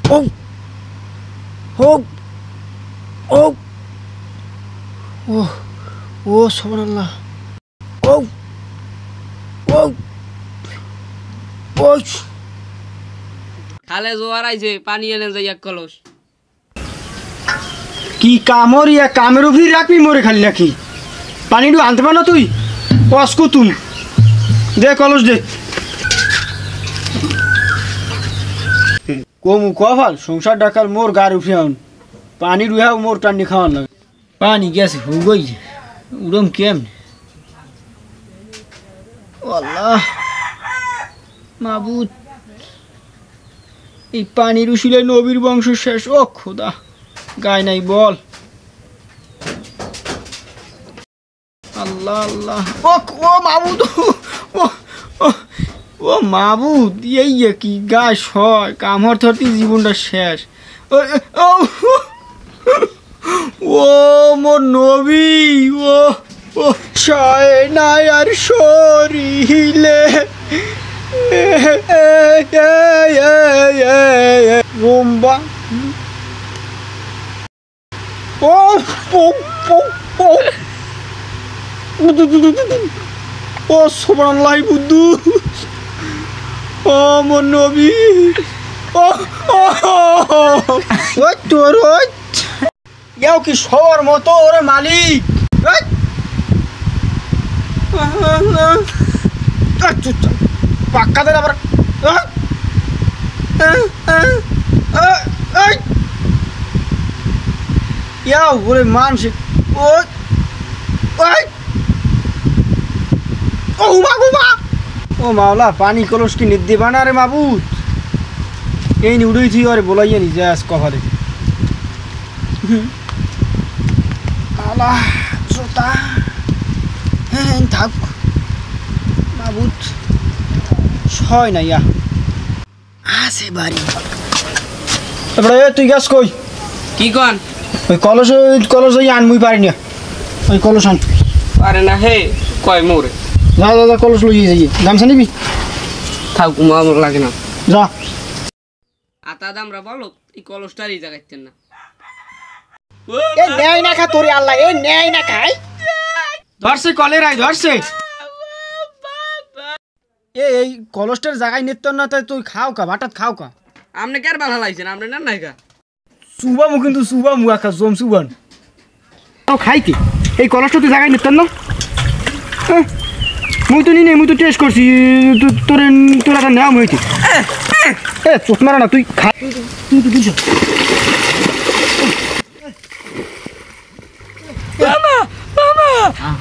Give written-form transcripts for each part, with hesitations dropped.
ও ও ও ও ও সুবহানাল্লাহ ও ও ও খালে জোয়ার আইছে পানি এনে যাই এক কলস কি কামর ইয়া কামের উপর রাখবি মোরে খালি নাকি পানিটু আনতে পার না তুই কসকু তুম দে কলস দে কমু কফাল সংসার ডাকাল মোর গার উঠে আন পানি রুহাও মোর টান্ডি খাওয়ান লাগে পানি গেছে হুগই উড়ম কেম আল্লাহ মাবুদ এই পানির উশিলে নবীর বংশ শেষ ও খোদা গায় নাই বল আল্লাহ আল্লাহ ও ও মাবুদ ও ও ও মাবুদ এই কি গায় সয় কামড় ধরতে জীবনটা শেষ ও ও মোর নবী ও ও সয় নাই আর শরীলে রোম্বা ও ও সুবহানাল্লাহ বুদ্ধু ও মোর নবী ও ও তোর ইয়াও কি সবার মতো ওরে মালিক পাক্কাদের আবার ইয়াও ওরে মানুষ ও ও মাওলা পানি কলস কি নিতে দিবা না রে মাবুদ এই নি উড়ই থি আরে বলাইয়া নি যাস কভারে মাওলা জোতা হ্যাঁ থাক মাবুদ ছয় না ইয়া আছে বাড়ি তারপরে তুই গাছ কই কি কন ওই কলস ওই আনমুই পারি না ওই কলস আন পারে না হে কয় মোরে যা যা যা কলস লইয়ে যাই গামছা নিবি থাক আমার লাগে না যা আতা দামরা বলো এই কলসটারই জাগাইতেন না এ নেই না খা তোরে আল্লাহ এ নেই না খাই ধরছে কলেরাই ধরছে এই কলস্টার জায়গায় নিত্য না তাই তুই খাও কা বাটাত খাও কা আপনি কার ভালো লাগছেন আপনি না নাই কা সুবামু কিন্তু সুবামু আকা জম সুবান তাও খাই কি এই কলস্টার তুই জায়গায় নিত্য না মুই তো নিনে মুই তো টেস্ট করছি তোরা তো নেওয়া হয়েছে এ চোখ মারা না তুই খা তুই তো দিছ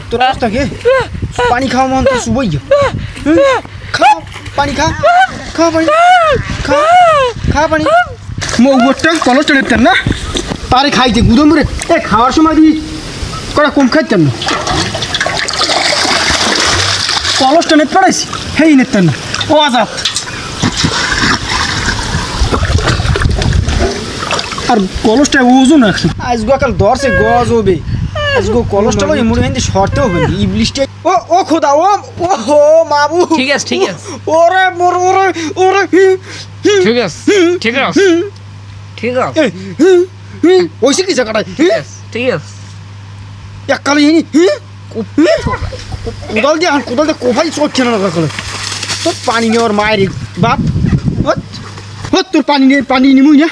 তোর রাস্তা কে পানি খাওয়া মন তো সুবই খাও পানি খা খা পানি খা খা পানি মো গোটা কলস টেনেতেন না আরে খাইতে গুদম রে এ খাওয়ার সময় দি কটা কম খাইতেন না কলস টেনে পড়াইছি হেই নেতেন না ও আজাদ আর কলসটা ওজন রাখছি আজগো কাল ধরছে গজ হবে আজগো কলসটা লই মুড়ে হিন্দি শর্তে হবে ইবলিশটা ও খোদা ও ও মাবু ঠিক আছে ওরে মোর ওরে ওরে ঠিক আছে ঠিক আছে ওইসে কি জায়গাটা ঠিক আছে এক কালে ইনি কোদাল দিয়ে কোভাই চোখ খেলে না করে তোর পানি নেওয়ার মায়ের বাপ তোর পানি নিমুই না